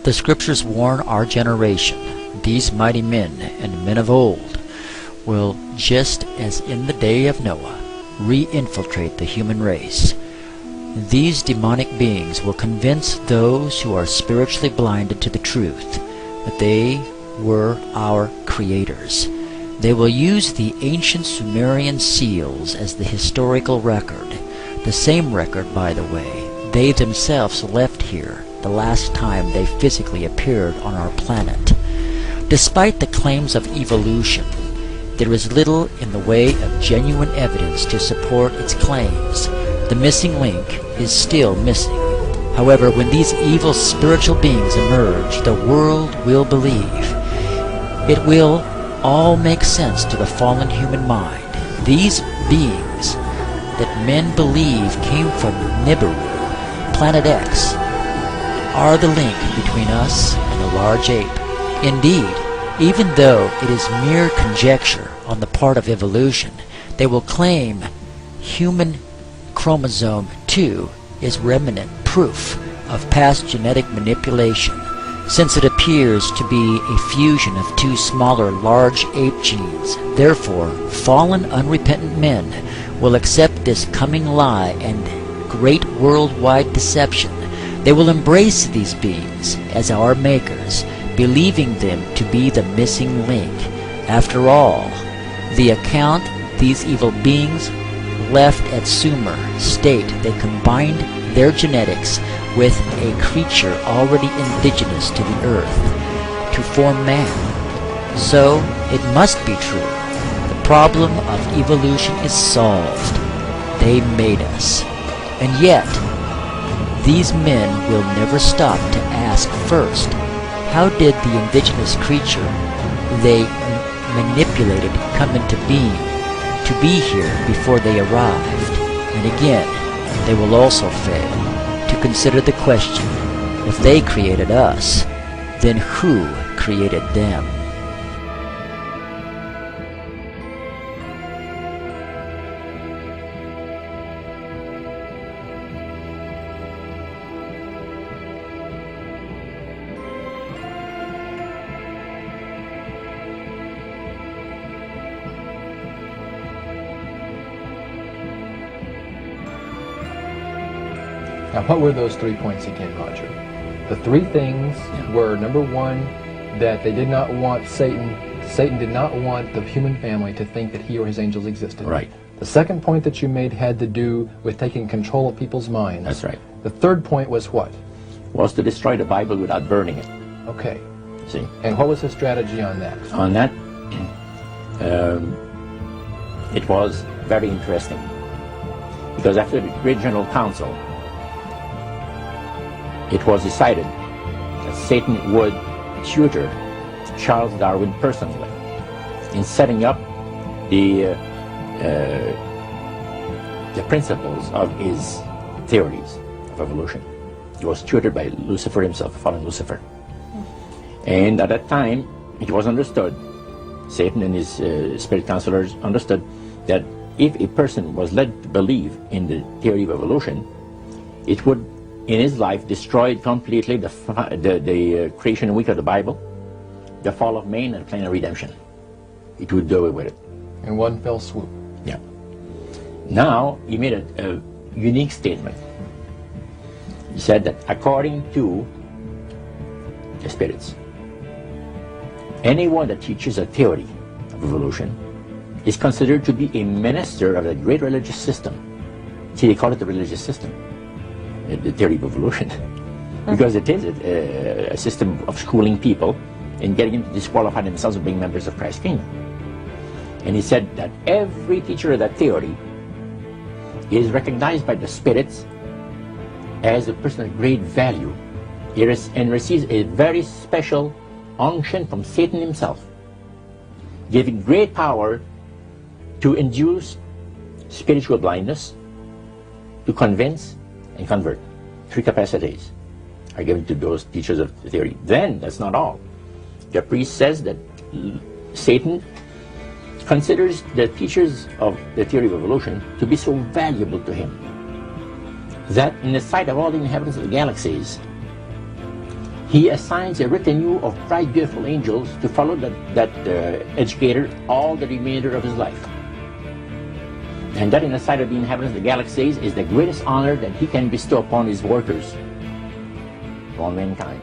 The scriptures warn our generation, these mighty men and men of old will, just as in the day of Noah, re-infiltrate the human race. These demonic beings will convince those who are spiritually blinded to the truth that they were our creators. They will use the ancient Sumerian seals as the historical record, the same record, by the way, they themselves left here the last time they physically appeared on our planet. Despite the claims of evolution, there is little in the way of genuine evidence to support its claims. The missing link is still missing. However, when these evil spiritual beings emerge, the world will believe. It will all make sense to the fallen human mind. These beings that men believe came from Nibiru, Planet X, are the link between us and the large ape. Indeed, even though it is mere conjecture on the part of evolution, they will claim human chromosome 2 is remnant proof of past genetic manipulation, since it appears to be a fusion of two smaller large ape genes. Therefore, fallen unrepentant men will accept this coming lie and great worldwide deception. They will embrace these beings as our makers, believing them to be the missing link. After all, the account these evil beings left at Sumer state they combined their genetics with a creature already indigenous to the earth to form man. So it must be true. The problem of evolution is solved. They made us. And yet, these men will never stop to ask first, how did the indigenous creature they manipulated come into being to be here before they arrived? And again, they will also fail to consider the question, if they created us, then who created them? Now, what were those 3 points again, Roger? The three things were, number one, that they did not want Satan did not want the human family to think that he or his angels existed. Right. The second point that you made had to do with taking control of people's minds. That's right. The third point was what? Was to destroy the Bible without burning it. Okay. See? And what was his strategy on that? On that, it was very interesting. Because after the Great General Council, it was decided that Satan would tutor Charles Darwin personally in setting up the principles of his theories of evolution. He was tutored by Lucifer himself, fallen Lucifer. And at that time, it was understood, Satan and his spirit counselors understood, that if a person was led to believe in the theory of evolution, it would, in his life, destroy completely the creation week of the Bible, the fall of man, and the plan of redemption. It would do away with it. In one fell swoop. Yeah. Now, he made a unique statement. He said that according to the spirits, anyone that teaches a theory of evolution is considered to be a minister of a great religious system. See, they call it the religious system, the theory of evolution, because it is a system of schooling people and getting them to disqualify themselves from being members of Christ's kingdom. And he said that every teacher of that theory is recognized by the spirits as a person of great value and receives a very special unction from Satan himself, giving great power to induce spiritual blindness, to convince and convert. 3 capacities are given to those teachers of the theory. Then, that's not all. The priest says that Satan considers the teachers of the theory of evolution to be so valuable to him that in the sight of all the inhabitants of the galaxies, he assigns a retinue of bright, beautiful angels to follow that educator all the remainder of his life. And that in the sight of the inhabitants of the galaxies is the greatest honor that he can bestow upon his workers, all mankind.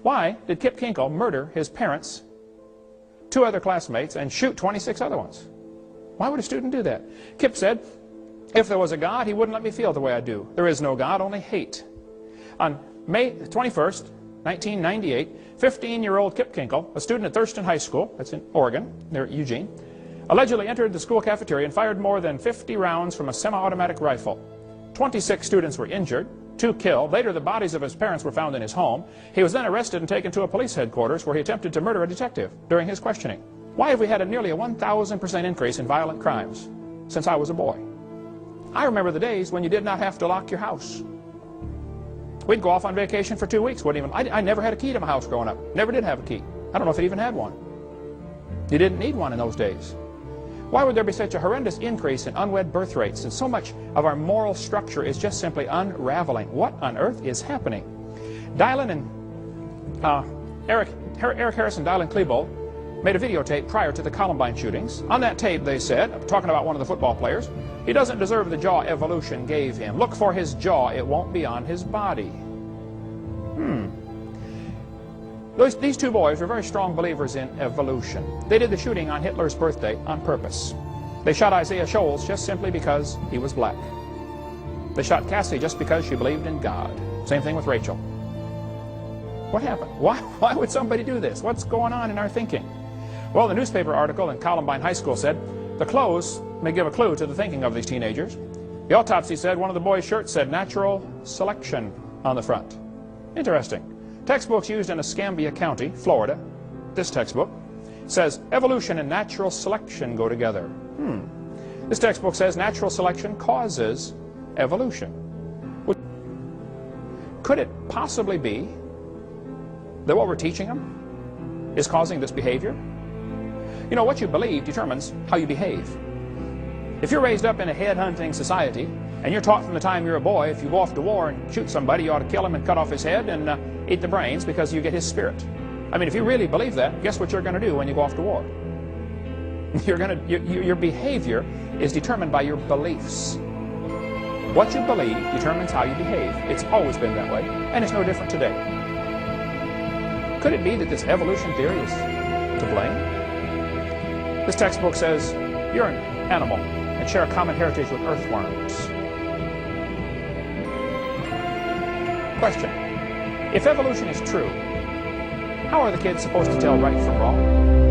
Why did Kip Kinkle murder his parents, 2 other classmates, and shoot 26 other ones? Why would a student do that? Kip said, if there was a God, he wouldn't let me feel the way I do. There is no God, only hate. On May 21st, 1998, 15-year-old Kip Kinkle, a student at Thurston High School, that's in Oregon, near Eugene, allegedly entered the school cafeteria and fired more than 50 rounds from a semi-automatic rifle. 26 students were injured, 2 killed. Later, the bodies of his parents were found in his home. He was then arrested and taken to a police headquarters where he attempted to murder a detective during his questioning. Why have we had nearly a 1,000% increase in violent crimes since I was a boy? I remember the days when you did not have to lock your house. We'd go off on vacation for 2 weeks. I never had a key to my house growing up. Never did have a key. I don't know if it even had one. You didn't need one in those days. Why would there be such a horrendous increase in unwed birth rates, and so much of our moral structure is just simply unraveling? What on earth is happening? Dylan and Eric Harris and Dylan Klebold made a videotape prior to the Columbine shootings. On that tape, they said, talking about one of the football players, he doesn't deserve the jaw evolution gave him. Look for his jaw, it won't be on his body. These 2 boys were very strong believers in evolution. They did the shooting on Hitler's birthday on purpose. They shot Isaiah Shoals just simply because he was black. They shot Cassie just because she believed in God. Same thing with Rachel. What happened? Why would somebody do this? What's going on in our thinking? Well, the newspaper article in Columbine High School said, the clothes may give a clue to the thinking of these teenagers. The autopsy said one of the boys' shirts said natural selection on the front. Interesting. Textbooks used in Escambia County, Florida, this textbook, says evolution and natural selection go together. This textbook says natural selection causes evolution. Could it possibly be that what we're teaching them is causing this behavior? You know, what you believe determines how you behave. If you're raised up in a head-hunting society, and you're taught from the time you're a boy, if you go off to war and shoot somebody, you ought to kill him and cut off his head and eat the brains because you get his spirit. I mean, if you really believe that, guess what you're going to do when you go off to war? Your behavior is determined by your beliefs. What you believe determines how you behave. It's always been that way, and it's no different today. Could it be that this evolution theory is to blame? This textbook says you're an animal and share a common heritage with earthworms. Question. If evolution is true, how are the kids supposed to tell right from wrong?